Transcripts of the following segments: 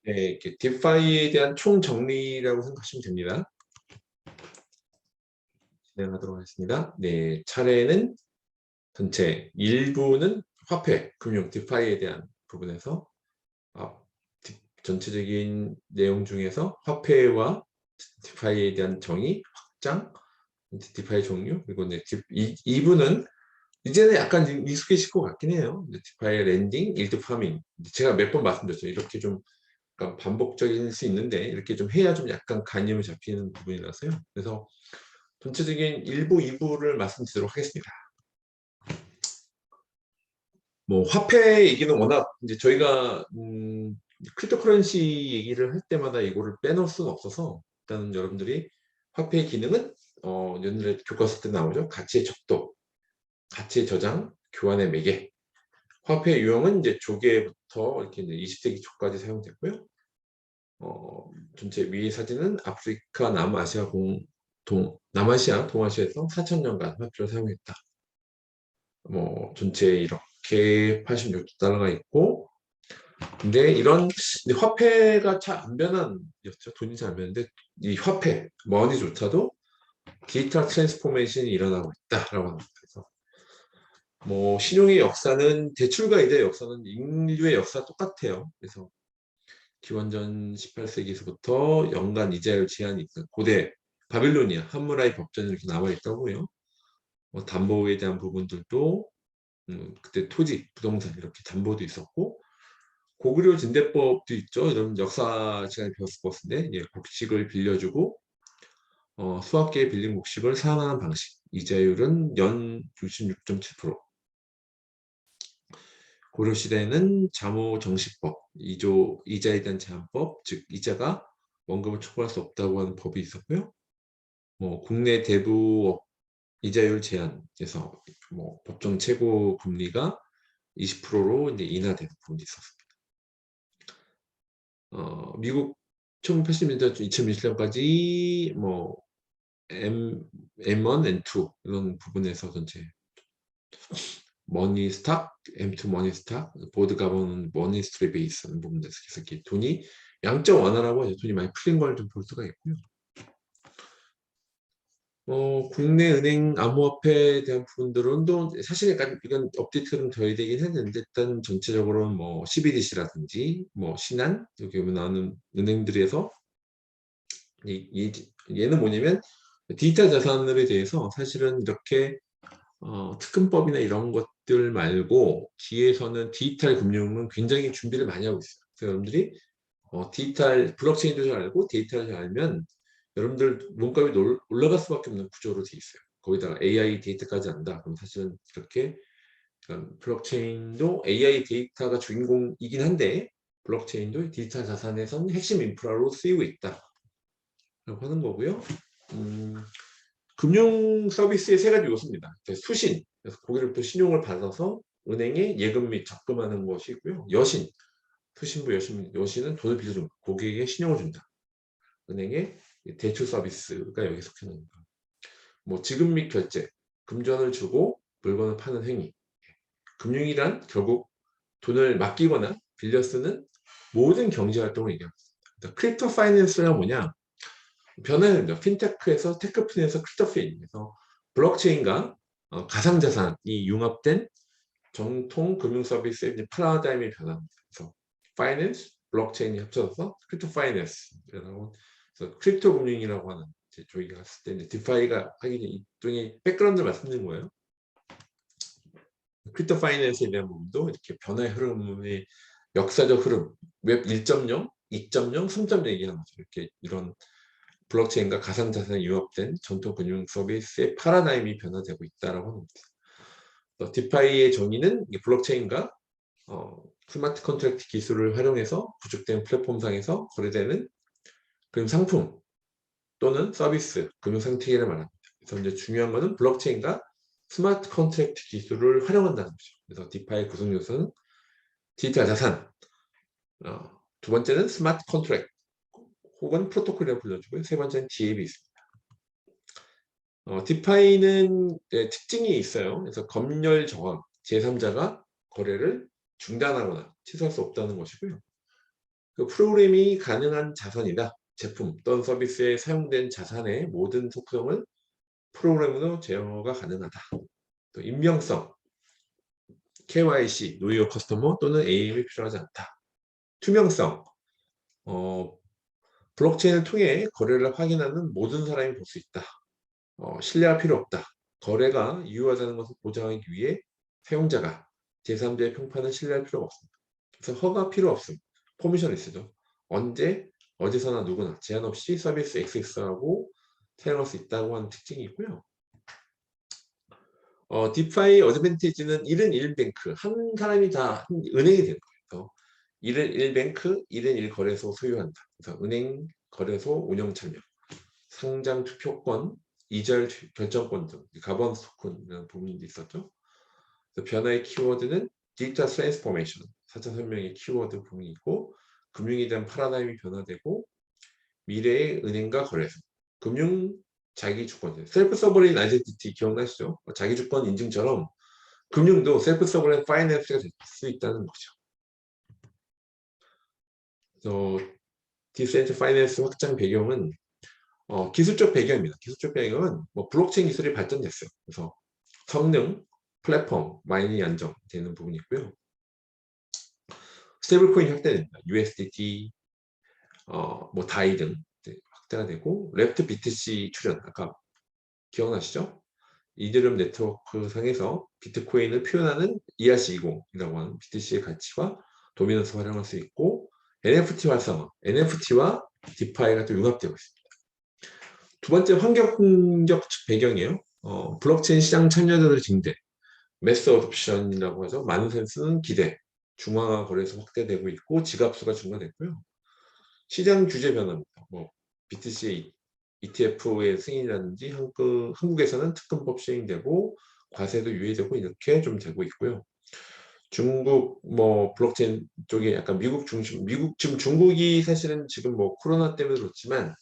네, 이렇게 디파이에 대한 총정리라고 생각하시면 됩니다. 진행하도록 하겠습니다. 네, 차례는 전체 일부는 화폐, 금융, 디파이에 대한 부분에서 전체적인 내용 중에서 화폐와 디파이에 대한 정의, 확장, 디파이 종류, 그리고 이제 2부는 이제는 약간 익숙해질 것 같긴 해요. 디파이 랜딩, 일드 파밍. 제가 몇 번 말씀드렸죠. 이렇게 좀 약간 반복적일 수 있는데 이렇게 좀 해야 좀 약간 개념이 잡히는 부분이라서요. 그래서 전체적인 1부, 2부를 말씀드리도록 하겠습니다. 뭐 화폐 얘기는 워낙 이제 저희가 크립토커런시 얘기를 할 때마다 이거를 빼놓을 수가 없어서 일단 여러분들이 화폐의 기능은 옛날에 교과서 때 나오죠. 가치의 척도, 가치의 저장, 교환의 매개. 화폐 유형은 이제 조개부터 이렇게 이제 20세기 초까지 사용됐고요. 전체 위의 사진은 아프리카, 남아시아, 남아시아, 동아시아에서 4,000년간 화폐를 사용했다. 뭐 전체 이렇게 86달러가 있고, 근데 이런 화폐가 잘 안 변한였죠. 돈이 잘 안 변하는데 이 화폐, 머니조차도 디지털 트랜스포메이션이 일어나고 있다라고 합니다. 그래서 뭐 신용의 역사는 대출과 이자의 역사는 인류의 역사 똑같아요. 그래서 기원전 18세기에서부터 연간 이자율 제한이 있던 고대 바빌로니아 함무라이 법전이 이렇게 나와 있다고요. 담보에 대한 부분들도 그때 토지, 부동산 이렇게 담보도 있었고 고구려 진대법도 있죠. 이런 역사 시간에 배웠을 것 같은데 곡식을 빌려주고 수학계의 빌린 곡식을 상환하는 방식. 이자율은 연 66.7%. 고려시대에는 자모정시법, 이자에 대한 제한법, 즉 이자가 원금을 초과할 수 없다고 하는 법이 있었고요. 뭐 국내 대부업 이자율 제한에서 뭐 법정 최고 금리가 20%로 이제 인하되는 부분이 있었습니다. 미국 1980년대 2020년까지 뭐 M1, M2 이런 부분에서 전체 머니 스탁, M2 머니 스탁, 보드 가버는 머니 스트리 베이스 하는 부분에서 이렇게 돈이 양적 완화라고 하죠. 돈이 많이 풀린 걸 좀 볼 수가 있고요. 국내 은행 암호화폐에 대한 부분들은 또 사실 약간 이건 업데이트가 좀 덜 되긴 했는데 일단 전체적으로는 뭐 CBDC라든지 뭐 신한 여기 보면 나오는 은행들에서 얘는 뭐냐면 디지털 자산에 대해서 사실은 이렇게 특근법이나 이런 것들 말고 뒤에서는 디지털 금융은 굉장히 준비를 많이 하고 있어요. 그래서 여러분들이 디지털 블록체인도 잘 알고 데이터를 잘 알면 여러분들 몸값이 올라갈 수밖에 없는 구조로 돼 있어요. 거기다가 AI 데이터까지 안다. 그럼 사실은 이렇게 블록체인도 AI 데이터가 주인공이긴 한데 블록체인도 디지털 자산에선 핵심 인프라로 쓰이고 있다. 라고 하는 거고요. 금융 서비스의 세 가지 요소입니다. 수신, 그래서 고객로부터 신용을 받아서 은행에 예금 및 적금하는 것이고요. 여신, 수신부 여신은 돈을 빌려준 고객에게 신용을 준다. 은행의 대출 서비스가 여기 속해 있는 겁니다. 뭐 지급 및 결제, 금전을 주고 물건을 파는 행위. 금융이란 결국 돈을 맡기거나 빌려 쓰는 모든 경제 활동을 얘기합니다. 크립토 파이낸스가 뭐냐? 변화는 핀테크에서 테크핀에서 크립토핀에서 블록체인과 가상자산이 융합된 정통 금융 서비스의 패러다임이 변합니다. 그래서 파이낸스, 블록체인이 합쳐져서 크립토 파이낸스라고 그래서 크립토 금융이라고 하는 저희가 갔을 때 디파이가 하기 일종의 백그라운드 말씀드린 거예요. 크립토 파이낸스에 대한 부분도 이렇게 변화의 흐름의 역사적 흐름, 웹 1.0, 2.0, 3.0 얘기하는 거죠. 이렇게 이런 블록체인과 가상자산이 융합된 전통 금융 서비스의 파라다임이 변화되고 있다고 합니다. 디파이의 정의는 블록체인과 스마트 컨트랙트 기술을 활용해서 구축된 플랫폼상에서 거래되는 금융 상품 또는 서비스, 금융 생태계를 말합니다. 그래서 이제 중요한 것은 블록체인과 스마트 컨트랙트 기술을 활용한다는 거죠. 그래서 디파이의 구성 요소는 디지털 자산, 두 번째는 스마트 컨트랙트 혹은 프로토콜이라고 불러주고요. 세 번째는 DApp이 있습니다. 디파이는 특징이 있어요. 그래서 검열 정황, 제3자가 거래를 중단하거나 취소할 수 없다는 것이고요. 그 프로그램이 가능한 자산이다. 제품 또는 서비스에 사용된 자산의 모든 속성을 프로그램으로 제어가 가능하다. 또 익명성, KYC, Know Your Customer 또는 AM이 필요하지 않다. 투명성, 블록체인을 통해 거래를 확인하는 모든 사람이 볼 수 있다. 신뢰가 필요 없다. 거래가 유효하다는 것을 보장하기 위해 사용자가 제3자의 평판을 신뢰할 필요가 없습니다. 그래서 허가 필요 없음. 퍼미션리스죠. 언제, 어디서나 누구나 제한 없이 서비스 액세스하고 사용할 수 있다고 하는 특징이 있고요. 디파이 어드밴티지는 1은 1뱅크, 한 사람이 다 은행이 되는 거예요. 1은 1뱅크, 1은 1거래소 소유한다. 그래서 은행, 거래소, 운영 참여, 상장 투표권, 이절 결정권 등 가버넌스 토큰이라는 부분이 있었죠. 변화의 키워드는 디지털 트랜스포메이션, 4차 설명의 키워드 부분이 있고, 금융에 대한 파라다임이 변화되고, 미래의 은행과 거래소, 금융 자기 주권, 셀프 서버레인 아이덴티티 기억나시죠? 자기 주권 인증처럼 금융도 셀프 서버레인 파이낸스가 될 수 있다는 거죠. 그래서 디센트 파이낸스 확장 배경은 기술적 배경입니다. 기술적 배경은 뭐 블록체인 기술이 발전됐어요. 그래서 성능, 플랫폼, 마이닝이 안정되는 부분이 있고요. 스테이블 코인 확대됩니다. USDT, 뭐 다이 등 확대가 되고, 랩트 BTC 출현, 아까 기억나시죠? 이더리움 네트워크 상에서 비트코인을 표현하는 ERC20이라고 하는 BTC의 가치와 도미넌스 활용할 수 있고, NFT 활성화, NFT와 디파이가 또 융합되고 있습니다. 두 번째 환경적 배경이에요. 블록체인 시장 참여자들의 증대, 매스 어둠션이라고 하죠. 많은 센스는 기대, 중앙화 거래소 확대되고 있고 지갑수가 증가됐고요. 시장 규제 변화입니다. 뭐 BTC ETF의 승인이라든지 한국에서는 특검법 시행되고 과세도 유예되고 이렇게 좀 되고 있고요. 중국 뭐 블록체인 쪽에 약간 미국 중심, 지금 중국이 사실은 지금 뭐 코로나 때문에 그렇지만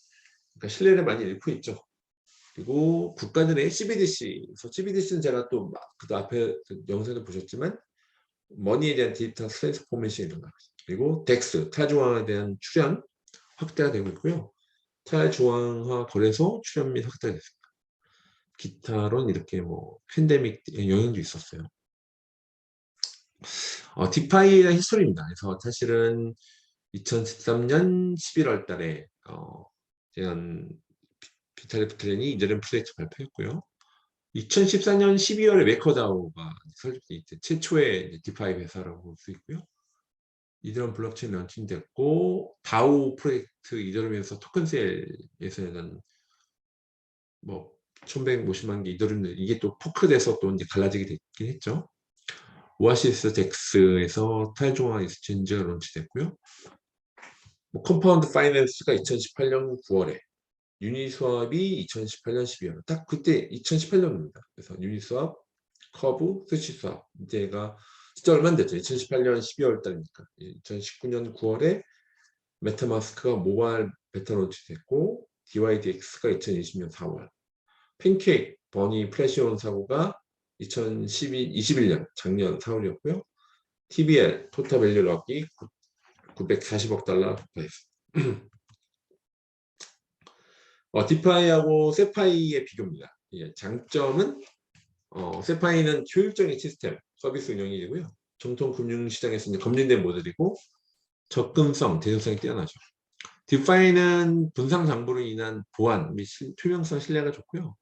그러니까 신뢰를 많이 잃고 있죠. 그리고 국가들의 CBDC, 그래서 CBDC는 제가 또 그 앞에 그 영상도 보셨지만 머니에 대한 디지털 트랜스포메이션 이런 거, 그리고 덱스, 타주화에 대한 출현 확대가 되고 있고요. 타주화화 거래소 출현 및 확대가 됐습니다. 기타론 이렇게 뭐 팬데믹 영향도 있었어요. 디파이의 히스토리입니다. 그래서 사실은 2013년 11월 달에 비타리프 트렌이 이더리움 프로젝트 발표했고요. 2014년 12월에 메커다오가 설립된 최초의 디파이 회사라고 볼 수 있고요. 이더리움 블록체인 런칭됐고, 다오 프로젝트 이더리움에서 토큰 세일에서는 뭐 1150만 개 이더리움, 이게 또 포크돼서 또 이제 갈라지게 됐긴 했죠. 오아시스 덱스에서 탈중앙 익스체인지가 런칭됐고요. 뭐 컴파운드 파이낸스가 2018년 9월에, 유니스왑이 2018년 12월, 딱 그때 2018년입니다. 그래서 유니스왑, 커브, 스위치스왑, 이때가 진짜 얼마 안 됐죠. 2018년 12월 달이니까 2019년 9월에 메타마스크가 모바일 베타 론치됐고, DYDX가 2020년 4월, 팬케이크, 버니, 플래시온 사고가 2021년 작년 4월이었고요. TBL, 토탈 밸류 럭이 940억 달러 돌파했습니다. 디파이하고 세파이의 비교입니다. 장점은 세파이는 효율적인 시스템, 서비스 운영이 되고요. 정통 금융시장에서 이제 검증된 모델이고 접근성, 대중성이 뛰어나죠. 디파이는 분산 장부로 인한 보안 및 투명성, 신뢰가 좋고요.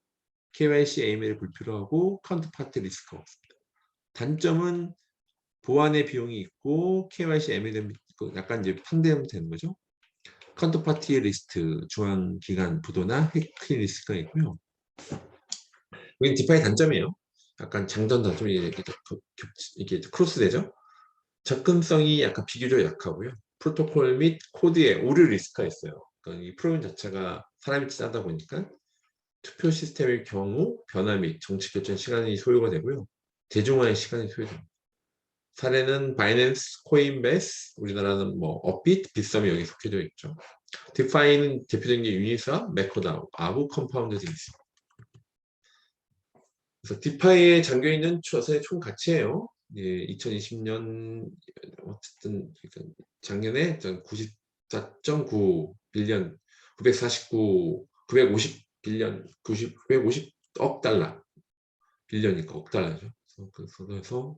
KYC, AML 불필요하고 카운터파티 리스크가 없습니다. 단점은 보안의 비용이 있고 KYC, AML 약간 이제 상대하면 되는 거죠. 카운터파티 리스트, 중앙기관 부도나 해킹 리스크가 있고요. 여기 디파이 단점이에요. 약간 장전 단점이 이게 크로스되죠. 접근성이 약간 비교적 약하고요. 프로토콜 및 코드에 오류 리스크가 있어요. 그러니까 이 프로그램 자체가 사람이 짜다 보니까 투표 시스템의 경우 변화 및 정치 결정 시간이 소요가 되고요. 대중화의 시간이 소요됩니다. 사례는 바이낸스, 코인베이스, 우리나라는 뭐 업비트, 빗썸이 여기 속해져 있죠. 디파이는 대표적인 게 유니스왑, 메커다오, 아부 컴파운드 등이 있습니다. 그래서 디파이에 잠겨 있는 처세의 총 가치예요. 예, 2020년 어쨌든 작년에 4.9 빌리언, 950 950억 달러, 빌리언이니까 억 달러죠. 그래서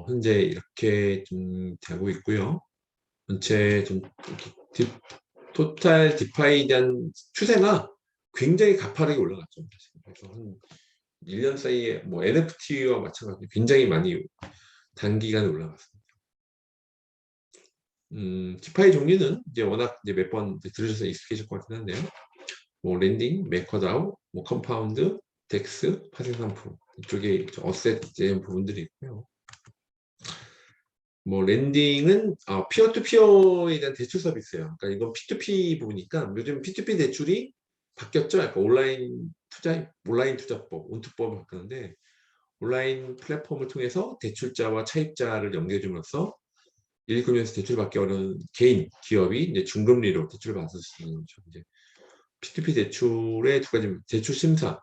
현재 이렇게 좀 되고 있고요. 전체 좀 토탈 디파이에 대한 추세가 굉장히 가파르게 올라갔죠. 그래서 한 1년 사이에 뭐 NFT와 마찬가지로 굉장히 많이 단기간에 올라갔습니다. 디파이 종류는 이제 워낙 이제 몇 번 들으셔서 익숙해질 것 같긴 한데요. 뭐 랜딩, 메커다우, 뭐 컴파운드, 덱스, 파생상품 이쪽에 어셋 이런 부분들이 있고요. 뭐 랜딩은 피어투피어에 대한 대출 서비스예요. 그러니까 이건 P2P 부분이니까 요즘 P2P 대출이 바뀌었죠. 약간 온라인 투자법, 온투법을 바꾸는데 온라인 플랫폼을 통해서 대출자와 차입자를 연결해줌으로써 1금융에서 대출받기 어려운 개인, 기업이 이제 중금리로 대출을 받을 수 있는 거죠. 이제 P2P 대출의 두 가지 대출 심사,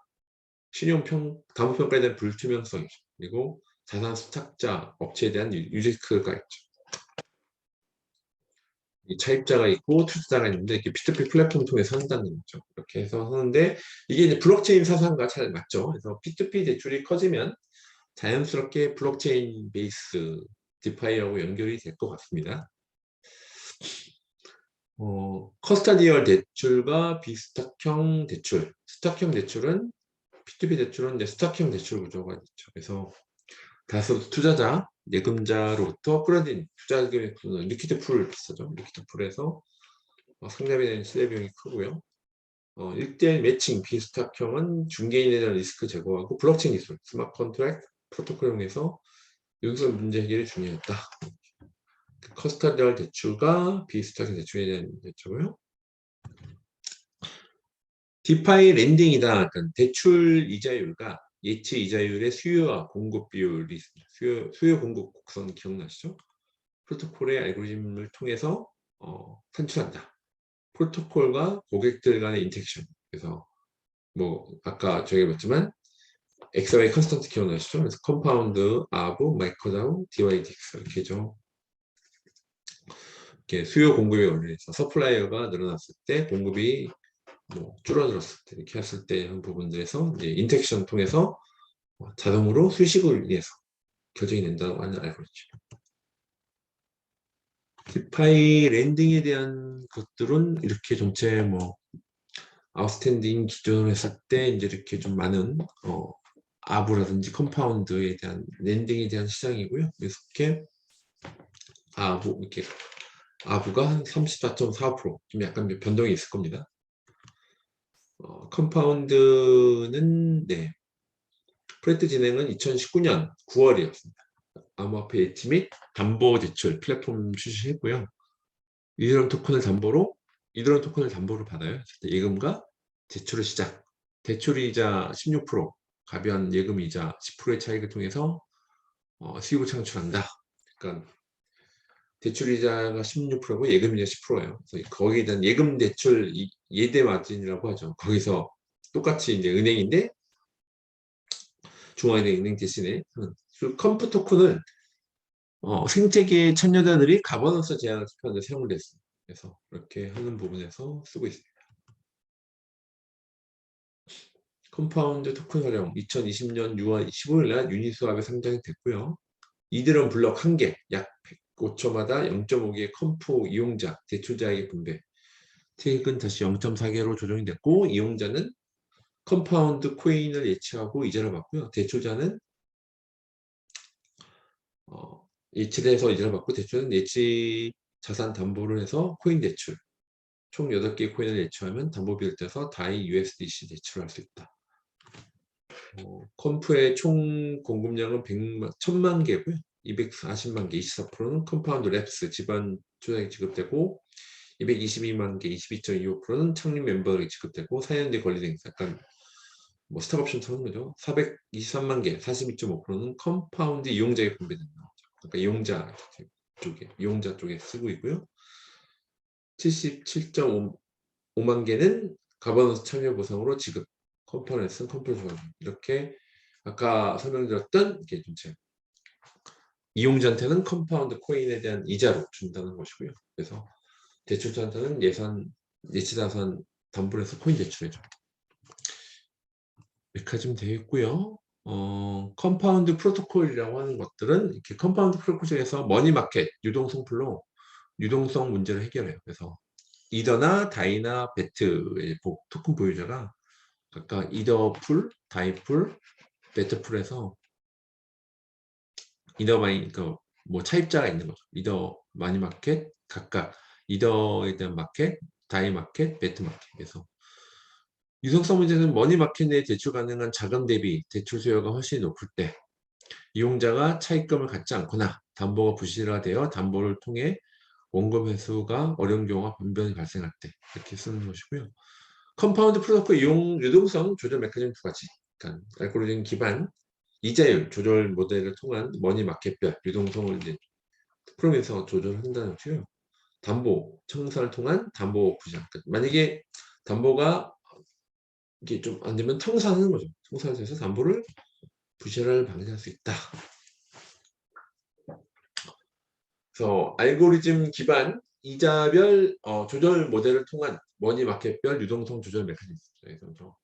담보평가에 대한 불투명성, 그리고 자산 수탁자 업체에 대한 유리스크가 있죠. 이 차입자가 있고 투자자가 있는데 이렇게 P2P 플랫폼 통해서 한다는 거죠. 이렇게 해서 하는데 이게 이제 블록체인 사상과 잘 맞죠. 그래서 P2P 대출이 커지면 자연스럽게 블록체인 베이스 디파이하고 연결이 될 것 같습니다. 커스타디얼 대출과 비스탁형 대출. 스탁형 대출은 P2P 대출은 이제 스탁형 대출 구조가 있죠. 그래서 다수 투자자, 예금자로부터 끌어들인 투자금의 리퀴드 풀 비슷하죠. 리퀴드 풀에서 상납에 대한 시대 비용이 크고요. 1대1 매칭 비스탁형은 중개인에 대한 리스크 제거하고 블록체인 기술, 스마트 컨트랙트 프로토콜을 이용해서 여기서 문제 해결이 중요했다. 커스타디얼 대출과 비스탁형 대출에 대한 대처고요. 디파이 랜딩이다. 그러니까 대출 이자율과 예치 이자율의 수요와 공급 비율이 있습니다. 수요 공급 곡선 기억나시죠? 프로토콜의 알고리즘을 통해서 산출한다. 프로토콜과 고객들 간의 인터랙션. 그래서 뭐 아까 저희가 봤지만 XY 컨스턴트 기억나시죠? 그래서 컴파운드, 아브, 마이크로다우, DYDX 이렇게죠. 이렇게 수요 공급의 원리에서 서플라이어가 늘어났을 때 공급이 뭐 줄어들었을 때 이렇게 했을 때 한 부분들에서 이제 인텍션 통해서 자동으로 수식을 위해서 결정이 된다고 하는 알고리즘. 디파이 랜딩에 대한 것들은 이렇게 전체 뭐 아웃스탠딩 기준으로 했을 때 이제 이렇게 좀 많은 아부라든지 컴파운드에 대한 랜딩에 대한 시장이고요. 이렇게 이렇게 아부가 한 34.45%좀 약간 변동이 있을 겁니다. 컴파운드는 네 프로젝트 진행은 2019년 9월이었습니다. 암호화폐 예치 및 담보대출 플랫폼 출시했고요. 이더리움 토큰을 담보로 받아요. 예금과 대출을 시작. 대출이자 16%, 가변 예금이자 10%의 차익을 통해서 수익을 창출한다. 그러니까 대출이자가 16%고 예금이자 10%예요. 그래서 거기에 대한 예금 대출 예대 마진이라고 하죠. 거기서 똑같이 이제 은행인데 중앙은행 대신에 컴프 토큰은 생태계 참여자들이 가버넌스 제한을 투표하는 데 사용을 했습니다. 그래서 이렇게 하는 부분에서 쓰고 있습니다. 컴파운드 토큰 활용 2020년 6월 15일 날 유니스왑에 상장이 됐고요. 이드럼 블럭 1개, 약 105초마다 0.5개의 컴프 이용자, 대출자에게 분배. 최근 다시 0.4개로 조정이 됐고 이용자는 컴파운드 코인을 예치하고 이자를 받고요. 대출자는 예치를 해서 이자를 받고 대출은 예치 자산 담보를 해서 코인 대출. 총 8개의 코인을 예치하면 담보비를 떼서 다이 USDC 대출을 할 수 있다. 컴프의 총 공급량은 1000만 개고요. 240만 개, 24%는 컴파운드 랩스 지반 투자액 지급되고 222만 개, 22.25%는 창립 멤버에게 지급되고 4년 뒤 권리 행사, 약간 뭐 스탁옵션 하는 거죠. 423만 개, 42.5%는 컴파운드 이용자에게 분배된다. 그러니까 이용자 쪽에 쓰고 있고요. 77.5만 개는 가버넌스 참여 보상으로 지급. 컴포넌스, 컴플 조합 이렇게 아까 설명드렸던 게 전체 이용자한테는 컴파운드 코인에 대한 이자로 준다는 것이고요. 그래서 대출자한테는 예치자산 담보를 해서 코인 대출해줘요. 메커니즘 되어 있고요. 컴파운드 프로토콜이라고 하는 것들은 이렇게 컴파운드 프로토콜 중에서 머니마켓, 유동성 풀로 유동성 문제를 해결해요. 그래서 이더나 다이나 베트의 토큰 보유자가 각각 이더 풀, 다이 풀, 베트 풀에서 이더 마이, 뭐 차입자가 있는 거죠. 이더 마니 마켓, 각각 이더에 대한 마켓, 다이 마켓, 베트 마켓. 그래서 유동성 문제는 머니 마켓 내에 대출 가능한 자금 대비 대출 수요가 훨씬 높을 때 이용자가 차입금을 갖지 않거나 담보가 부실화되어 담보를 통해 원금 회수가 어려운 경우가 변변히 발생할 때 이렇게 쓰는 것이고요. 컴파운드 프로토콜 이용 유동성 조절 메커니즘 두 가지. 그러니까 알고리즘 기반 이자율 조절 모델을 통한 머니 마켓별 유동성을 이제 프로그램에서 조절한다는 거고요. 담보 청산을 통한 담보 부실. 그러니까 만약에 담보가 이게 좀 안 되면 청산하는 거죠. 청산을 해서 담보를 부실을 방지할 수 있다. 그래서 알고리즘 기반 이자별 조절 모델을 통한 머니 마켓별 유동성 조절 메커니즘. 그래서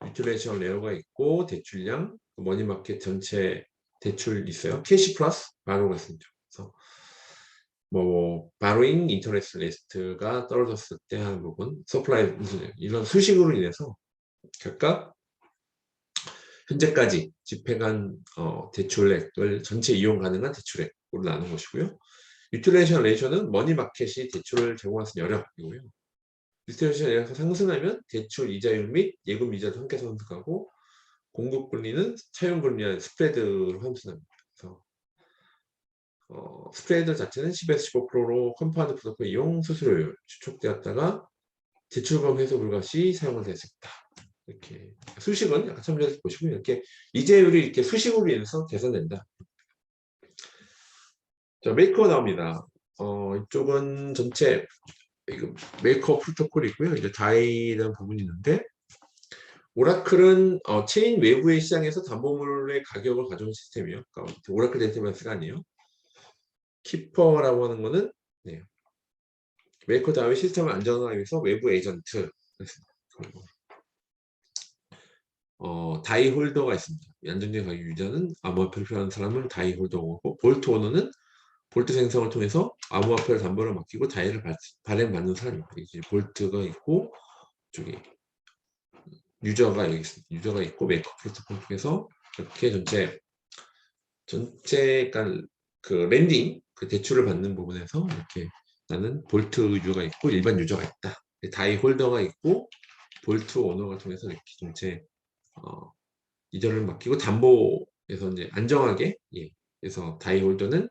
유틸레이션 레어가 있고 대출량, 머니 마켓 전체 대출 있어요. 캐시 플러스 바로가 있습니다. 그래서 뭐 바로잉 인터레스트 리스트가 떨어졌을 때 하는 부분, 서플라이 이런 수식으로 인해서 각각 현재까지 집행한 대출액을 전체 이용 가능한 대출액으로 나눈 것이고요. 유틸레이션 레이셔는 머니마켓이 대출을 제공할 수 있는 여력이고요. 유틸레이션 레이셔가 상승하면 대출 이자율 및 예금 이자도 함께 상승하고 공급 금리는 차용 금리와 스프레드로 환산합니다. 그래서 스프레드 자체는 10에서 15%로 컴파운드 프로토콜 이용 수수료율 추측되었다가 대출금 회수 불가 시 사용을 될 수 있다. 이렇게 수식은 약간 참조해서 보시고요. 이렇게 이자율이 이렇게 수식으로 인해서 계산된다. 자, 메이커 나옵니다. 이쪽은 전체 이거 메이커 프로토콜이고요. 이제 다이라는 부분이 있는데 오라클은 체인 외부의 시장에서 담보물의 가격을 가져온 시스템이에요. 그러니까 오라클 데이터베이스가 아니에요. 키퍼라고 하는 거는 네. 메이커 다음에 시스템을 안정화하기 위해서 외부 에이전트 다이 홀더가 있습니다. 안정적인 가격 유지하는 암호화폐를 필요한 사람은 다이 홀더고 볼트 오너는 볼트 생성을 통해서 암호화폐를 담보로 맡기고 다이를 발행받는 사람입니다. 이제 볼트가 있고 저기 유저가 여기 있습니다. 유저가 있고 메이커 프로토콜 통해서 이렇게 전체 그러니까 그 랜딩 그 대출을 받는 부분에서 이렇게 나는 볼트 유저가 있고 일반 유저가 있다. 다이 홀더가 있고 볼트 오너가 통해서 이렇게 전체 이자를 맡기고 담보에서 이제 안정하게 그래서 다이 홀더는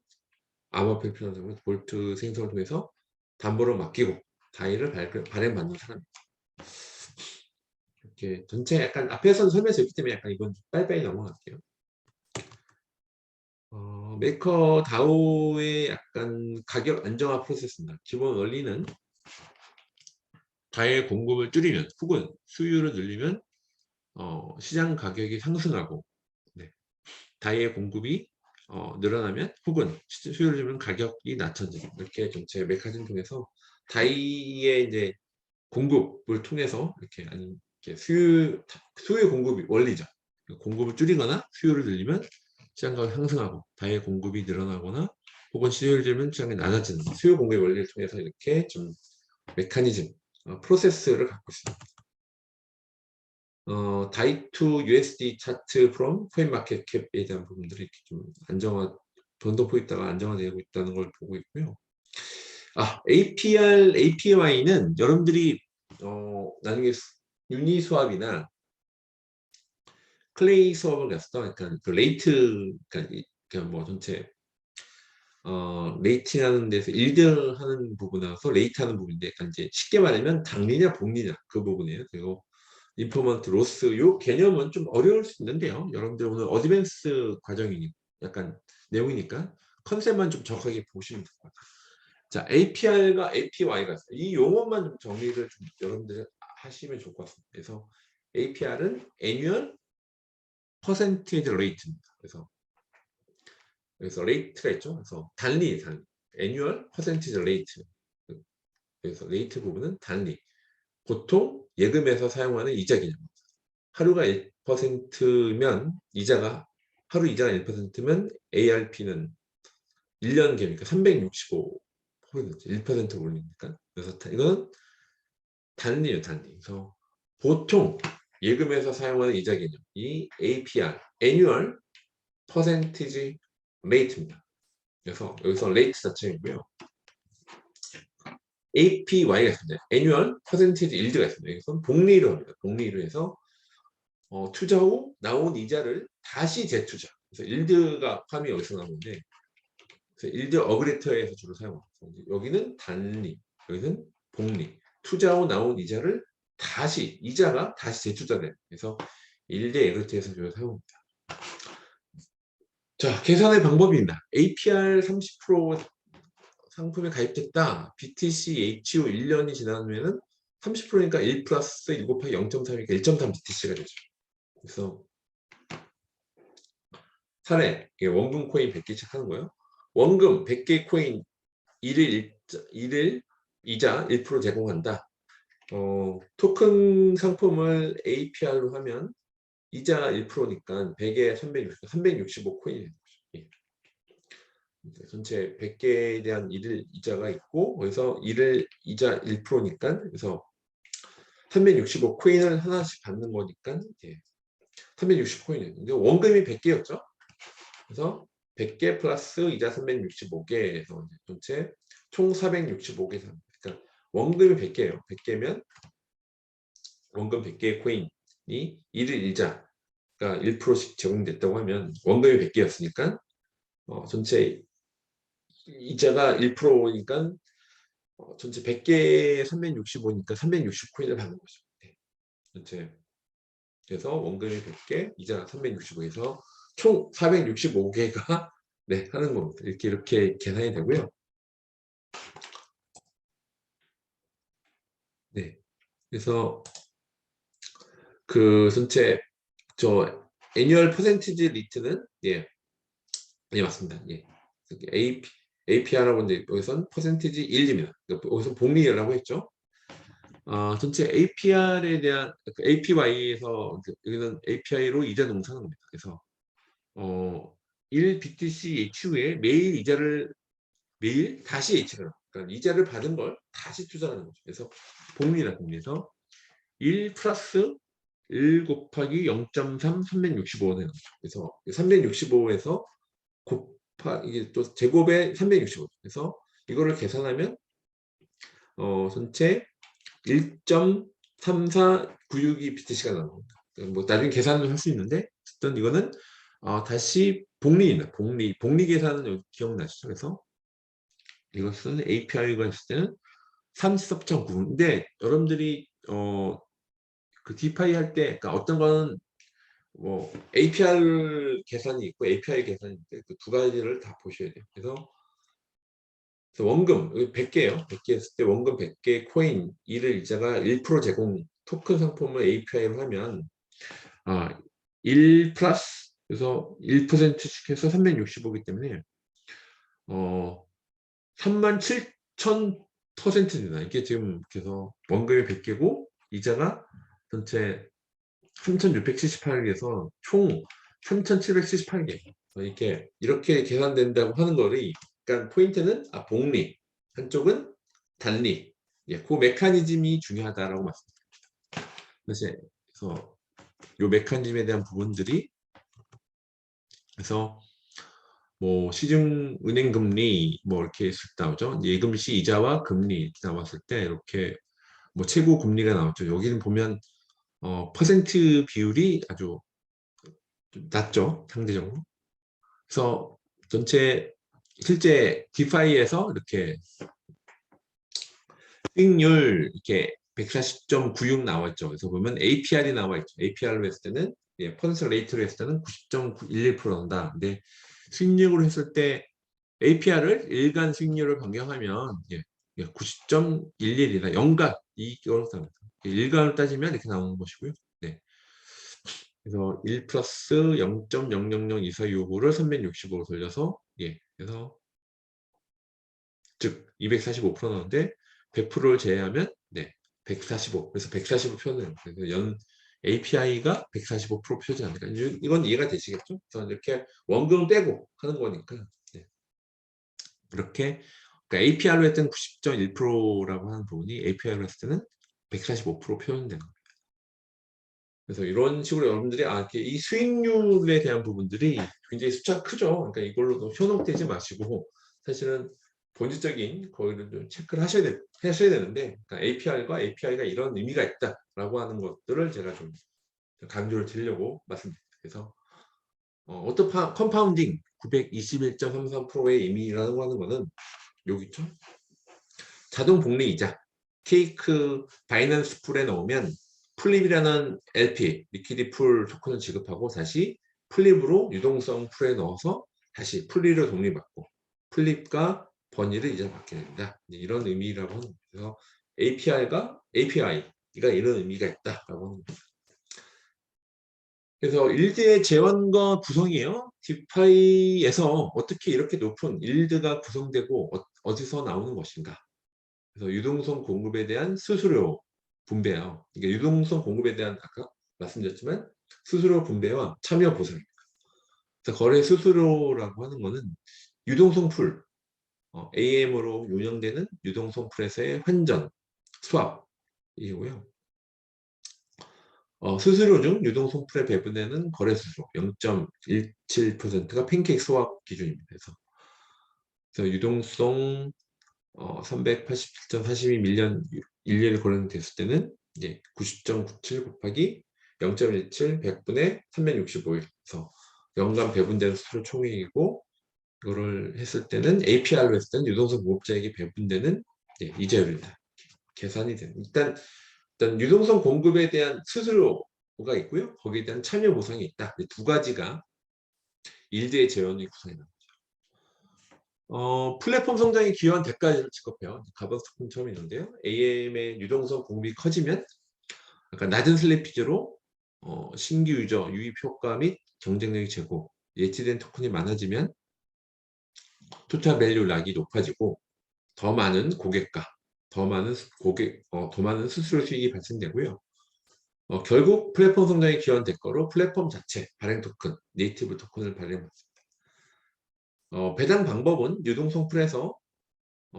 암호화폐 필요한 볼트 생성을 통해서 담보를 맡기고 다이를 발행받는 사람입니다. 이렇게 전체 약간 앞에서는 설명했기 때문에 약간 이건 빨리빨리 넘어갈게요. 메이커 다오의 약간 가격 안정화 프로세스입니다. 기본 원리는 다이의 공급을 줄이면 혹은 수요를 늘리면 시장 가격이 상승하고 네. 다이의 공급이 늘어나면 혹은 수요를 줄이면 가격이 낮춰지고 이렇게 전체 메커니즘 통해서 다이의 이제 공급을 통해서 이렇게 아니 이렇게 수요 공급이 원리죠. 공급을 줄이거나 수요를 늘리면 시장 가격이 상승하고 다이의 공급이 늘어나거나 혹은 수요를 줄이면 시장이 낮아지는 수요 공급의 원리를 통해서 이렇게 좀 메커니즘 프로세스를 갖고 있습니다. 다이투 USD 차트 from 코인 마켓 캡에 대한 부분들이 이렇게 좀 변동폭 있다가 안정화되고 있다는 걸 보고 있고요. APY는 여러분들이 나중에 유니 수합이나 클레이 수업을 갔을 때 약간 그 레이트 그러니까 뭐 전체 레이팅하는 데서 1등 하는 부분에서 레이트하는 부분인데 약간 이제 쉽게 말하면 당리냐 복리냐 그 부분이에요. 그리고 인포먼트 로스 요 개념은 좀 어려울 수 있는데요. 여러분들 오늘 어드밴스 과정이니 약간 내용이니까 컨셉만 좀 정확하게 보시면 될 것 같아요. 자, APR과 APY가 있어요. 이 용어만 좀 정리를 좀 여러분들 하시면 좋을 것 같습니다. 그래서 APR은 Annual Percentage Rate입니다. 그래서 그래서 레이트가 있죠. 그래서 단리. annual percentage rate. 그래서 레이트 부분은 단리. 보통 예금에서 사용하는 이자 개념. 하루가 1%면 하루 이자가 1%면 ARP는 1년 개니까 365%, 1% 올리니까. 그래서 이거는 단리예요, 단리. 그래서 보통 예금에서 사용하는 이자 개념, 이 APR, Annual Percentage Rate입니다. 그래서 여기서 레이트 자체이고요. APY가 있습니다. Annual Percentage Yield가 있습니다. 여기서 복리로 합니다. 복리로 해서 투자 후 나온 이자를 다시 재투자. 그래서 일드가 함이 여기서 나오는데, 그래서 일드 어그레터에서 주로 사용합니다. 여기는 단리, 여기는 복리. 투자 후 나온 이자를 이자가 다시 재투자돼요. 그래서 일드 어그레터에서 주로 사용합니다. 자, 계산의 방법입니다. APR 30% 상품에 가입됐다. BTC HO 1년이 지나면 30%니까 1 플러스 1 곱하기 0.3이니까 1.3 BTC가 되죠. 그래서 사례, 원금 코인 100개씩 하는 거예요. 원금 100개 코인 1일 이자 1% 제공한다. 토큰 상품을 APR로 하면 이자 1%니까 100에 365 코인이 되는 거죠. 전체 100개에 대한 1일 이자가 있고, 그래서 1일 이자 1%니까, 그래서 365 코인을 하나씩 받는 거니까, 360코인이에요. 원금이 100개였죠. 그래서 100개 플러스 이자 365개에서 전체 총 465개 삽니다. 그러니까 원금이 100개예요. 100개면 원금 100개의 코인이 1일 이자가 1%씩 제공됐다고 하면 원금이 100개였으니까 전체 이자가 1%니까 전체 100개에 365니까 360코인을 받는 거죠. 네. 전체 그래서 원금이 100개, 이자가 365에서 총 465개가 네, 하는 겁니다. 이렇게 계산이 되고요. 네. 그래서 그 전체 애니얼 퍼센티지 리트는 예, 맞습니다. 예. APR라고 하는데 여기서는 퍼센티지 1입니다. 여기서 복리라고 했죠. 전체 APR에 대한 APY에서 여기는 API로 이자 농사하는 겁니다. 그래서 1 BTC HU에 매일 다시 H를 그러니까 이자를 받은 걸 다시 투자하는 거죠. 그래서 복리라 복리에서 1 플러스 1 곱하기 0.3 365가 되는 거죠. 그래서 365에서 이게 또 제곱에 365. 그래서 이거를 계산하면 전체 1.3496이 BTC가 나오는 겁니다. 뭐 나중에 계산을 할 수 있는데 어쨌든 이거는 다시 복리입니다. 복리 계산은 여기 기억나시죠? 그래서 이것은 API가 있을 때는 34.9. 근데 여러분들이 그 디파이 할 때 그러니까 어떤 거는 뭐 APR 계산이 있고 API 계산이 있는데 그 두 가지를 다 보셔야 돼요. 그래서 원금 여기 100개예요. 100개 했을 때 원금 100개 코인 1일 이자가 1% 제공 토큰 상품을 API로 하면 1 플러스 그래서 1%씩 해서 365이기 때문에 37,000%입니다. 이게 지금 그래서 원금이 100개고 이자가 전체 3,678개에서 총 3,778개 이렇게 계산된다고 하는 거를 그러니까 포인트는 복리 한쪽은 단리 그 메커니즘이 중요하다라고 말씀드립니다. 그래서 이 메커니즘에 대한 부분들이 그래서 뭐 시중은행 금리 뭐 이렇게 나오죠. 예금시 이자와 금리 나왔을 때 이렇게 뭐 최고 금리가 나왔죠. 여기는 보면 퍼센트 비율이 아주 낮죠. 상대적으로. 그래서 전체 실제 디파이에서 이렇게 수익률 이렇게 140.96 나와 있죠. 그래서 보면 APR이 나와 있죠. APR로 했을 때는 퍼센트 레이트로 했을 때는 90.11% 나온다. 근데 수익률로 했을 때 APR을 일간 수익률을 변경하면 90.11이다. 연간 이걸로 따집니다. 일간으로 따지면 이렇게 나오는 것이고요. 네. 그래서 1 플러스 0.000245를 365로 돌려서 예. 그래서 즉 245% 나오는데 100%를 제외하면 네, 145. 그래서 145 표현을 그래서 연 API가 145% 표시하니까 이건 이해가 되시겠죠? 그래서 이렇게 원금 떼고 하는 거니까 네. 이렇게 그러니까 API로 했던 90.1%라고 하는 부분이 API로 했을 때는 145% 표현되는 거예요. 그래서 이런 식으로 여러분들이 이렇게 이 수익률에 대한 부분들이 굉장히 숫자가 크죠. 그러니까 이걸로도 현혹되지 마시고 사실은 본질적인 거기를 좀 체크를 하셔야 되는데 그러니까 API가 이런 의미가 있다라고 하는 것들을 제가 좀 강조를 드리려고 말씀드립니다. 그래서 오토 컴파운딩 921.33%의 의미라고 하는 거는 여기 있죠. 자동 복리이자 케이크 바이낸스 풀에 넣으면 플립이라는 LP 리퀴디 풀 토큰을 지급하고 다시 플립으로 유동성 풀에 넣어서 다시 플립을 독립받고 플립과 버니를 이제 받게 됩니다. 이런 의미라고 하는 거죠. 그래서 API가 이런 의미가 있다라고 하는 거죠. 그래서 일드의 재원과 구성이에요. 디파이에서 어떻게 이렇게 높은 일드가 구성되고 어디서 나오는 것인가. 그래서 유동성 공급에 대한 수수료 분배요. 이게 유동성 공급에 대한 아까 말씀드렸지만 수수료 분배와 참여 보상입니다. 그래서 거래 수수료라고 하는 것은 유동성 풀, AM으로 운영되는 유동성 풀에서의 환전, 수합이고요. 수수료 중 유동성 풀에 배분되는 거래 수수료 0.17%가 팬케이크 수합 기준입니다. 그래서 유동성 387.42 밀리언 일일 거래됐을 때는 이제 90.97 곱하기 0.17 100분의 365일 그래서 연간 배분되는 수수료 총액이고 이거를 했을 때는 APR로 했을 때는 유동성 공급자에게 배분되는 이자율입니다. 계산이 되는 일단 유동성 공급에 대한 수수료가 있고요. 거기에 대한 참여 보상이 있다. 두 가지가 일대의 재원이 구성해요. 플랫폼 성장에 기여한 대가를 지급해요. 가번 스토큰 처음 있는데요. AM의 유동성 공급이 커지면 약간 낮은 슬리피지로 신규 유저 유입 효과 및 경쟁력이 제고 예치된 토큰이 많아지면 토탈 밸류 락이 높아지고 더 많은 고객과 더 많은 수수료 수익이 발생되고요. 결국 플랫폼 성장에 기여한 대가로 플랫폼 자체 발행 토큰, 네이티브 토큰을 발행합니다. 배당 방법은 유동성 풀에서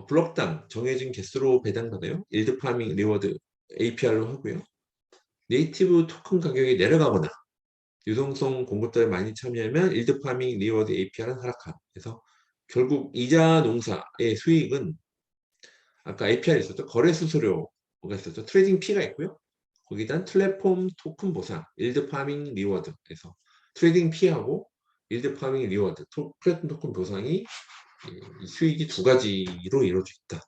블록당 정해진 개수로 배당받아요. 일드 파밍 리워드 APR로 하고요. 네이티브 토큰 가격이 내려가거나 유동성 공급자에 많이 참여하면 일드 파밍 리워드 APR은 하락함. 그래서 결국 이자 농사의 수익은 아까 APR 있었죠. 거래 수수료가 있었죠. 트레이딩 피가 있고요. 거기다 플랫폼 토큰 보상, 일드 파밍 리워드. 그래서 트레이딩 피하고 일드 파밍 리워드, 플랫폼 토큰 보상이 이 수익이 두 가지로 이루어져 있다.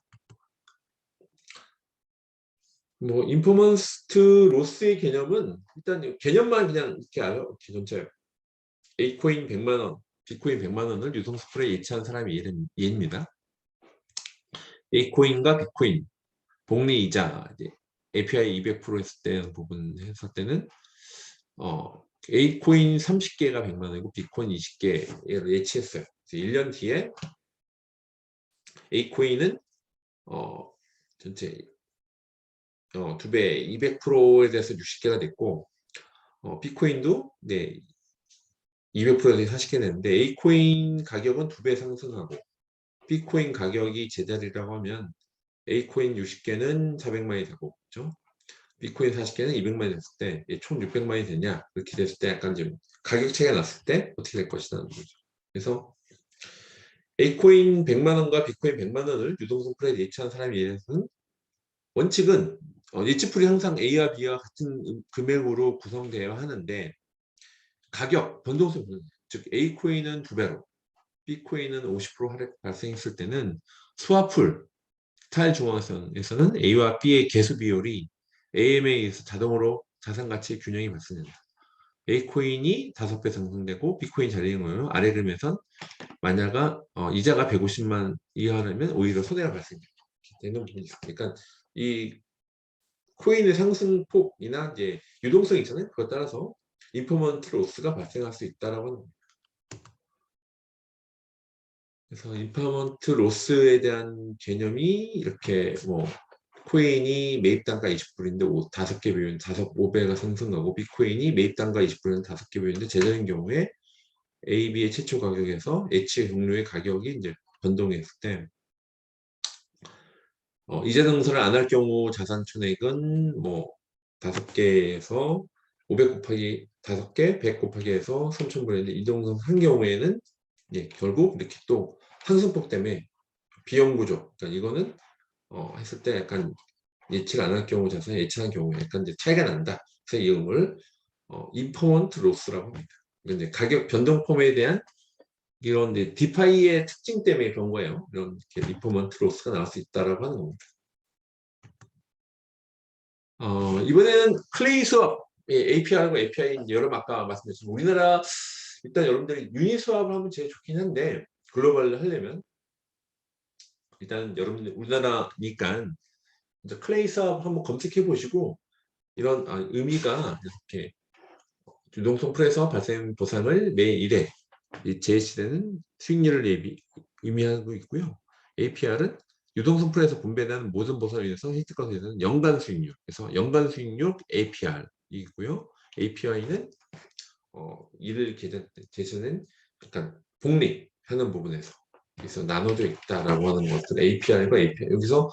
뭐 인포먼스트 로스의 개념은 일단 개념만 그냥 이렇게 알아요. 전체 A코인 100만 원, B코인 100만 원을 유동스프레에 예치한 사람이 얘입니다. A코인과 B코인 복리 이자 API 200% 했을 때 부분 했을 때는 A코인 30개가 100만 원이고 B코인 20개를 예치했어요. 1년 뒤에 A코인은 전체 2배 200%에 대해서 60개가 됐고 B코인도 네 200%에서 40개 됐는데 A코인 가격은 2배 상승하고 B코인 가격이 제자리라고 하면 A코인 60개는 400만이 되고 그렇죠? B코인 40개는 200만이 됐을 때 총 600만이 되냐 그렇게 됐을 때 약간 좀 가격 차이가 났을 때 어떻게 될 것이라는 거죠. 그래서 A코인 100만원과 B코인 100만원을 유동성 풀에 예치한 사람에 의해서는 원칙은 예치풀이 항상 A와 B와 같은 금액으로 구성되어야 하는데 가격, 변동성, 즉 A코인은 2배로 B코인은 50% 하락 발생했을 때는 스와풀 탈중앙선에서는 A와 B의 개수 비율이 AM에 의해서 자동으로 자산가치의 균형이 발생된다. A코인이 5배 상승되고 B코인 자리인 거예요. 아래 그림에선 만약 이자가 150만 이하라면 오히려 손해가 발생되는 부분이 있습니다. 그러니까 이 코인의 상승폭이나 이제 유동성이 있잖아요. 그것 따라서 인포먼트 로스가 발생할 수 있다라고 하는 겁니다. 그래서 임파먼트 로스에 대한 개념이 이렇게 뭐 코인이 매입 단가 20불인데 5개 비율 5배가 상승하고 비코인이 매입 단가 20불은 5개 비율인데 제자인 경우에 A, B의 최초 가격에서 H의 종류의 가격이 이제 변동했을 때 이자 증설을 안 할 경우 자산 총액은 뭐 5개에서 500 곱하기 5개, 100 곱하기 해서 3,000불인데 이 정도 한 경우에는 결국 이렇게 또 상승폭 때문에 비용구조, 그러니까 이거는 했을 때 약간 예측 안 할 경우 자산이 예측한 경우에 약간 이제 차이가 난다. 그래서 이 음을 임퍼먼트 로스라고 합니다. 이제 가격 변동폭에 대한 이런 이제 디파이의 특징 때문에 그런 거예요. 이런 이렇게 임퍼먼트 로스가 나올 수 있다라고 하는 겁니다. 이번에는 클레이 수업 APR과 API 여러분 아까 말씀드렸지만 우리나라 일단 여러분들이 유닛 수업을 하면 제일 좋긴 한데 글로벌을 하려면 일단 여러분들 우리나라니까 이제 클레이 수업 한번 검색해 보시고 이런 의미가 이렇게 유동성 풀에서 발생 보상을 매 1회 제1시대는 수익률을 의미하고 있고요. APR은 유동성 풀에서 분배되는 모든 보상을 위해서 혜택과 되는 연간 수익률. 그래서 연간 수익률 APR이고요. API는 이를 계산은 약간 복리하는 부분에서 그래서 나눠져 있다라고 하는 것들 APR과 API 여기서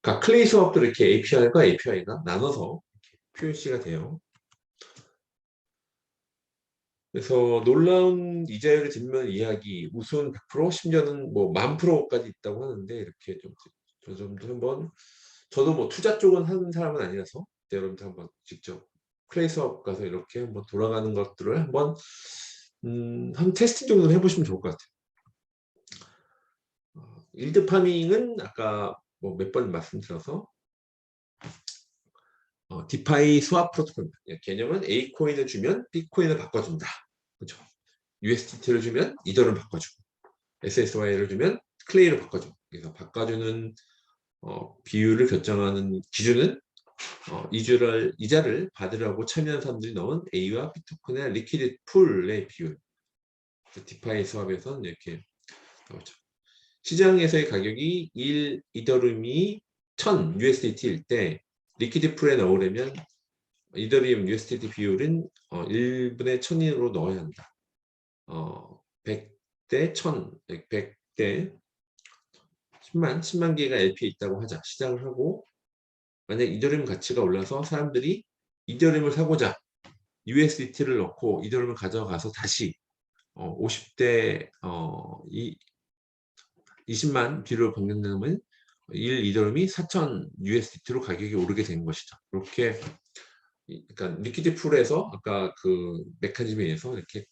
각 클레이 수업도 이렇게 APR과 API가 나눠서 표시가 돼요. 그래서 놀라운 이자율을 뒷면 이야기 우수는 100% 심지어는 뭐 10,000%까지 있다고 하는데 이렇게 좀 저 정도 한번 저도 뭐 투자 쪽은 하는 사람은 아니라서 여러분들 한번 직접 클레이 수업 가서 이렇게 한번 돌아가는 것들을 한번 한 테스트 정도는 해보시면 좋을 것 같아요. 일드 파밍은 아까 뭐 몇 번 말씀드려서 디파이 스왑 프로토콜입니다. 개념은 A 코인을 주면 B 코인을 바꿔준다. 그렇죠? USDT를 주면 이더를 바꿔주고 SSY를 주면 클레이를 바꿔주고 그래서 바꿔주는 비율을 결정하는 기준은 이자를 받으려고 참여한 사람들이 넣은 A와 B 토큰의 리퀴드 풀의 비율. 디파이 수업에서는 이렇게 나오죠. 시장에서의 가격이 1 이더리움이 1000 USDT일 때 리퀴드 풀에 넣으려면 이더리움 USDT 비율은 1분의 1000으로 넣어야 한다. 100대 1000, 100대 10만 개가 LP에 있다고 하자. 시작을 하고 만약 이더리움 가치가 올라서 사람들이 이더리움을 사고자 USDT를 넣고 이더리움을 가져가서 다시 50대 20만 비율로 변경되면 1 이더리움이 4,000 USDT로 가격이 오르게 되는 것이죠. 이렇게 그러니까 리퀴드 풀에서 아까 그 메커니즘에 의해서 이렇게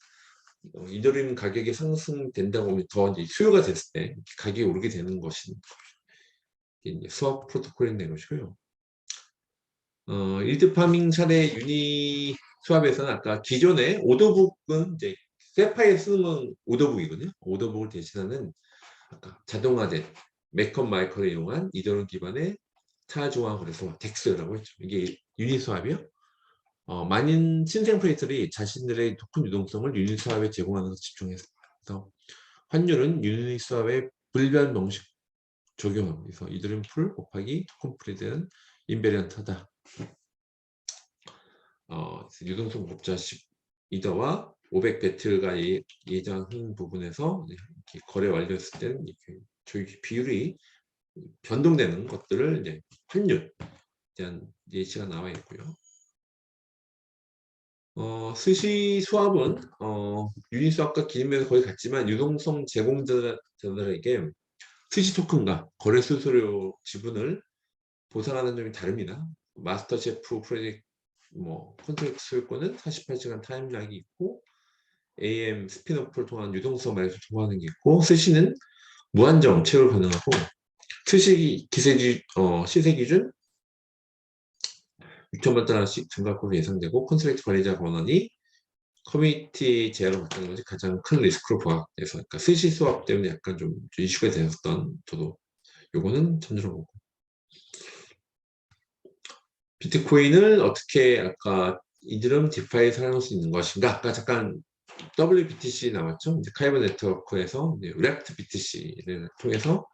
이더리움 가격이 상승된다고 하면 더 이제 수요가 됐을 때 가격이 오르게 되는 것이 이제 수업 프로토콜이 된 것이고요. 일드 파밍 사례 유니 수합에서는 아까 기존의 오더북은 이제 세파에 쓰는 오더북이거든요. 오더북을 대신하는 아까 자동화된 맥컨 마이커를 이용한 이더리움 기반의 차중화 거래소 덱스라고 했죠. 이게 유니 수합이요. 많은 신생 프로젝트들이 자신들의 토큰 유동성을 유니 수합에 제공하는 것에 집중해서 환율은 유니 수합의 불변 방식 적용하고 그래서 이더리움 풀 곱하기 토큰 풀에 대한 인베리언트하다. 유동성 곱자 10이더와 500 배트가 예정한 부분에서 이렇게 거래 완료했을 때는 이렇게 저희 비율이 변동되는 것들을 이제 환율에 대한 예시가 나와 있고요. 스시 수합은 유닛 수합과 기능면에서 거의 같지만 유동성 제공자들에게 스시 토큰과 거래 수수료 지분을 보상하는 점이 다릅니다. 마스터 셰프 프로젝트 컨트랙트 소유권은 48시간 타임락이 있고 AM 스피노프를 통한 유동성 말에서 통하는 게 있고 스시는 무한정 채굴 가능하고 스시 시세 기준 6,000달러씩 증가폭이 예상되고 컨트랙트 관리자 권한이 커뮤니티 제약을 받는 것이 가장 큰 리스크로 부각돼서 그러니까 스시 수합 때문에 약간 좀 이슈가 되었던 저도 요거는 참조를 보고 비트코인을 어떻게 아까 이드럼 디파이 사용할 수 있는 것인가 아까 잠깐 WBTC 나왔죠. 이제 카이버 네트워크에서 리액트 BTC를 통해서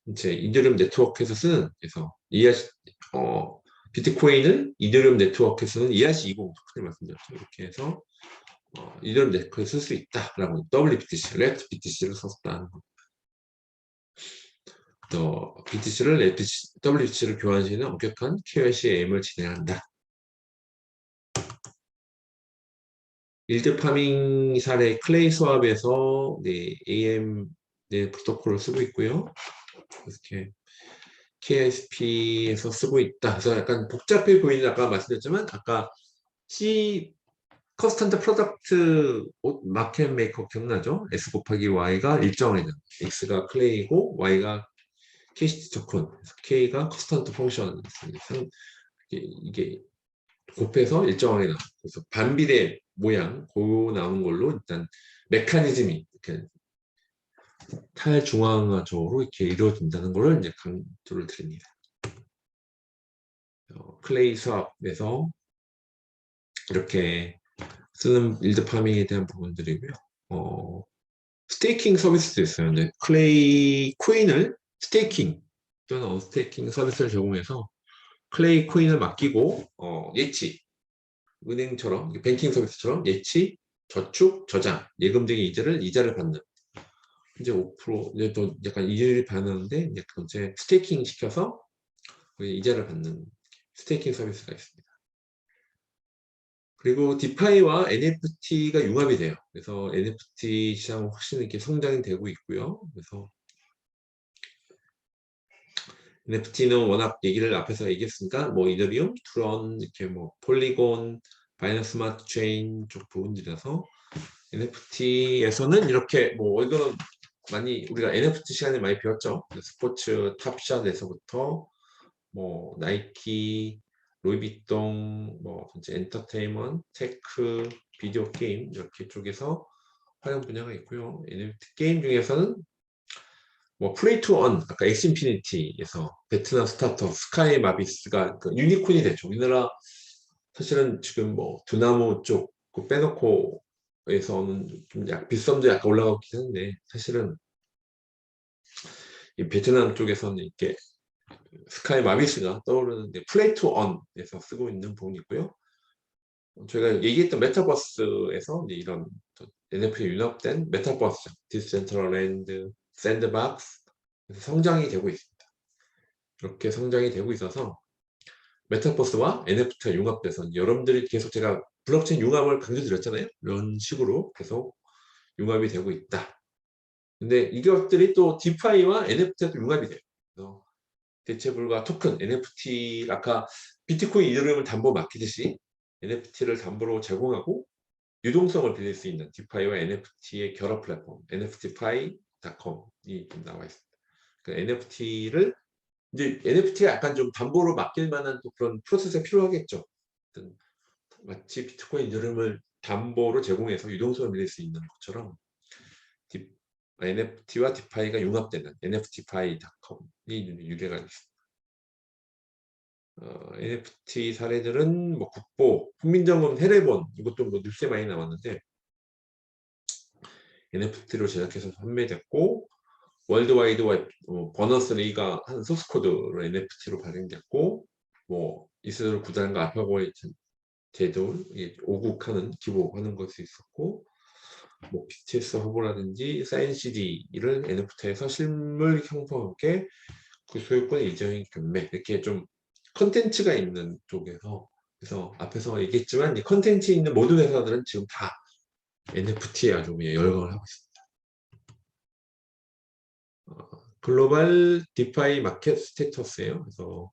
이제 이더리움 네트워크에서 쓰는, 그래서 비트코인을 이더리움 네트워크에서 쓰는 ERC20 토큰을 말씀드렸죠. 이렇게 해서 이더리움 네트워크에 쓸 수 있다라고 WBTC, 리액트 BTC를 썼다는 겁니다. 또 BTC를 WBTC를 교환시키는 엄격한 KYC AM을 진행한다. 일드 파밍 사례 클레이 스왑에서 AM 프로토콜을 쓰고 있고요. 이렇게 KSP에서 쓰고 있다. 그래서 약간 복잡해 보이는, 아까 말씀드렸지만 아까 C 컨스턴트 프로덕트 옷 마켓 메이커 기억나죠? S 곱하기 Y가 일정이다. X가 클레이고 Y가 KCT 토큰, K가 컨스턴트 펑션. 이게 곱해서 일정하게 나와. 그래서 반비례 모양 고 나오는 걸로 일단 메커니즘이 이렇게 탈중앙화적으로 이렇게 이루어진다는 것을 이제 강조를 드립니다. 클레이 수업에서 이렇게 쓰는 일드 파밍에 대한 부분들이고요. 스테이킹 서비스도 있어요. 근데 클레이 코인을 스테이킹 또는 언스테이킹 서비스를 제공해서 클레이 코인을 맡기고 예치, 은행처럼 뱅킹 서비스처럼 예치, 저축, 저장, 예금 등의 이자를 받는, 이제 5% 이제 또 약간 이자를 받는데 이제 스테이킹 시켜서 이자를 받는 스테이킹 서비스가 있습니다. 그리고 디파이와 NFT가 융합이 돼요. 그래서 NFT 시장은 훨씬 이렇게 성장이 되고 있고요. 그래서 NFT는 워낙 얘기를 앞에서 얘기했으니까 뭐 이더리움, 트론, 이렇게 뭐 폴리곤, 바이낸스 스마트 체인 쪽 부분들이라서 NFT에서는 이렇게 뭐 이거는 많이 우리가 NFT 시간에 많이 배웠죠. 스포츠 탑샷에서부터 뭐 나이키, 루이비통, 뭐 이제 엔터테인먼트, 테크, 비디오 게임 이렇게 쪽에서 활용 분야가 있고요. NFT 게임 중에서는 뭐 플레이 투 원, 아까 엑스인피니티에서 베트남 스타트업 스카이 마비스가 그 유니콘이 됐죠. 우리나라 사실은 지금 뭐 두나무 쪽 빼놓고에서는 좀 빗썸도 약간 올라가긴 한데 사실은 이 베트남 쪽에서는 이렇게 스카이 마비스가 떠오르는데 플레이 투 언에서 쓰고 있는 부분이고요. 저희가 얘기했던 메타버스에서 이런 NFT 융합된 메타버스, 디센트럴랜드, 샌드박스 성장이 되고 있습니다. 이렇게 성장이 되고 있어서 메타버스와 NFT가 융합돼서 여러분들이 계속 제가 블록체인 융합을 강조드렸잖아요. 이런 식으로 계속 융합이 되고 있다. 근데 이것들이 또 디파이와 NFT도 융합이 돼요. 그래서 대체불가 토큰, NFT, 아까 비트코인 이더리움을 담보 맡기듯이 NFT를 담보로 제공하고 유동성을 빌릴 수 있는 디파이와 NFT의 결합 플랫폼, nftpi.com이 나와 있습니다. 그 NFT를 이제 NFT가 약간 좀 담보로 맡길 만한 또 그런 프로세스가 필요하겠죠. 마치 비트코인 이더리움을 담보로 제공해서 유동성을 빌릴 수 있는 것처럼 NFT와 디파이가 융합되는 nftpi.com이 유래가 있습니다. NFT 사례들은 뭐 국보, 국민정음 해례본 이것도 뭐 뉴스에 많이 나왔는데 NFT로 제작해서 판매됐고 월드와이드 버너스리가 한 소스코드로 NFT로 발행됐고 뭐 이스라엘 구단과 알파고의 제도 5국하는 기부하는 것이 있었고 뭐 BTS 허브라든지 사인 CD를 NFT에서 실물 형태와 함께 그 소유권의 이전인 경매 이렇게 좀 컨텐츠가 있는 쪽에서 그래서 앞에서 얘기했지만 이 컨텐츠 있는 모든 회사들은 지금 다 NFT에 아주 열광을 하고 있습니다. 글로벌 디파이 마켓 스테이터스예요. 그래서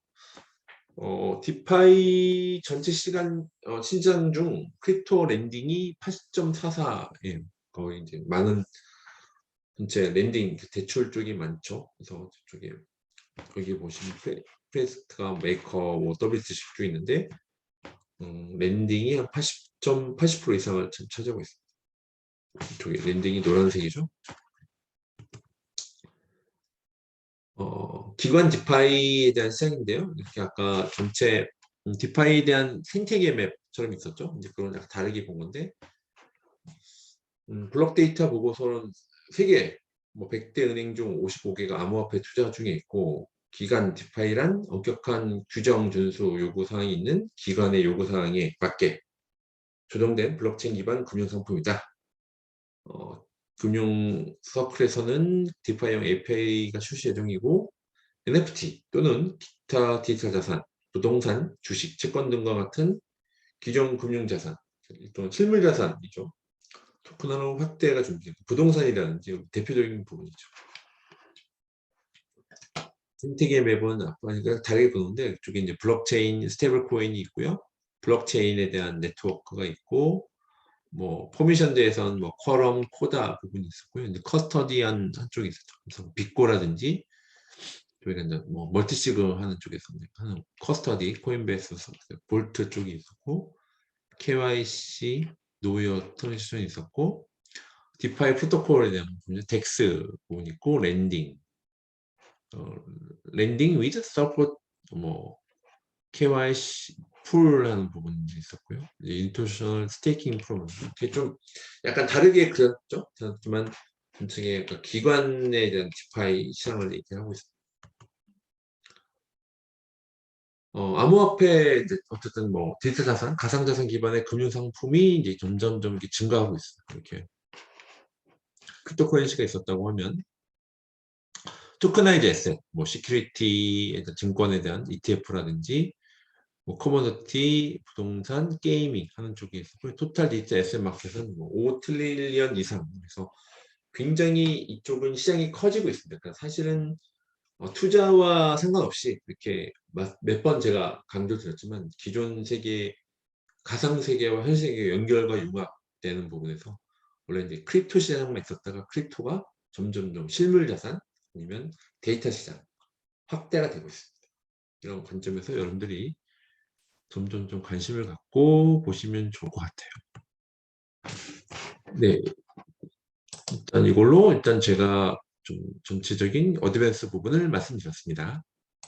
디파이 전체 시간 시장 중 크립토 랜딩이 80.44예요. 거의 이제 많은 전체 랜딩 대출 쪽이 많죠. 그래서 저쪽에 여기 보시면 프레스트가 메이커 뭐 WTC 쪽 있는데 랜딩이 한 80% 이상을 차지하고 있습니다. 이쪽에 랜딩이 노란색이죠. 기관 디파이에 대한 시장인데요. 이렇게 아까 전체 디파이에 대한 생태계 맵처럼 있었죠. 이제 그런 약간 다르게 본 건데 블록 데이터 보고서는 3개, 뭐 100대 은행 중 55개가 암호화폐 투자 중에 있고, 기관 디파이란 엄격한 규정 준수 요구사항이 있는 기관의 요구사항에 맞게 조정된 블록체인 기반 금융상품이다. 금융 서클에서는 디파이형 API가 출시 예정이고, NFT 또는 기타 디지털 자산, 부동산, 주식, 채권 등과 같은 기존 금융자산, 또는 실물자산이죠. 토큰화로 확대가 준비되고, 부동산이라든지 대표적인 부분이죠. 생태계 맵은 아까 다르게 보는데, 이쪽에 이제 블록체인, 스테이블 코인이 있고요. 블록체인에 대한 네트워크가 있고, 뭐 포미션드에서는 뭐 쿼럼, 코다 부분이 있었고요. 이제 커스터디안 한쪽에 있었죠. 그래서 빅고라든지 저희가 이제 뭐 멀티시그 하는 쪽에서 하는 커스터디, 코인베이스, 볼트 쪽이 있었고, KYC, 노이어 트랜지션이 있었고, 디파이 프로토콜에 대한 부분, 덱스 부분이 있고, 랜딩 위드 서포트, 뭐 KYC 풀하는 부분이 있었고요. 인터내셔널 스테이킹 프로그램, 이게 좀 약간 다르게 그렸죠. 하지만 전체의 기관에 대한 디파이 시장을 얘기하고 있습니다. 암호화폐 어쨌든 뭐 디지털 자산, 가상자산 기반의 금융 상품이 이제 점점점 이렇게 증가하고 있어요. 이렇게 크립토커런시가 있었다고 하면 토크나이즈 에셋, 뭐 시큐리티, 증권에 대한 ETF라든지 뭐 커머더티, 부동산, 게이밍 하는 쪽에 있었고요. 토탈 디지털 에셋 마켓은 뭐 5트릴리언 이상, 그래서 굉장히 이쪽은 시장이 커지고 있습니다. 그러니까 사실은 투자와 상관없이 이렇게 몇 번 제가 강조드렸지만 기존 세계, 가상 세계와 현 세계 연결과 융합되는 부분에서 원래 이제 크립토 시장만 있었다가 크립토가 점점점 실물 자산 아니면 데이터 시장 확대가 되고 있습니다. 이런 관점에서 여러분들이 점점 좀 관심을 갖고 보시면 좋을 것 같아요. 네, 일단 이걸로 제가 좀 전체적인 어드밴스 부분을 말씀드렸습니다.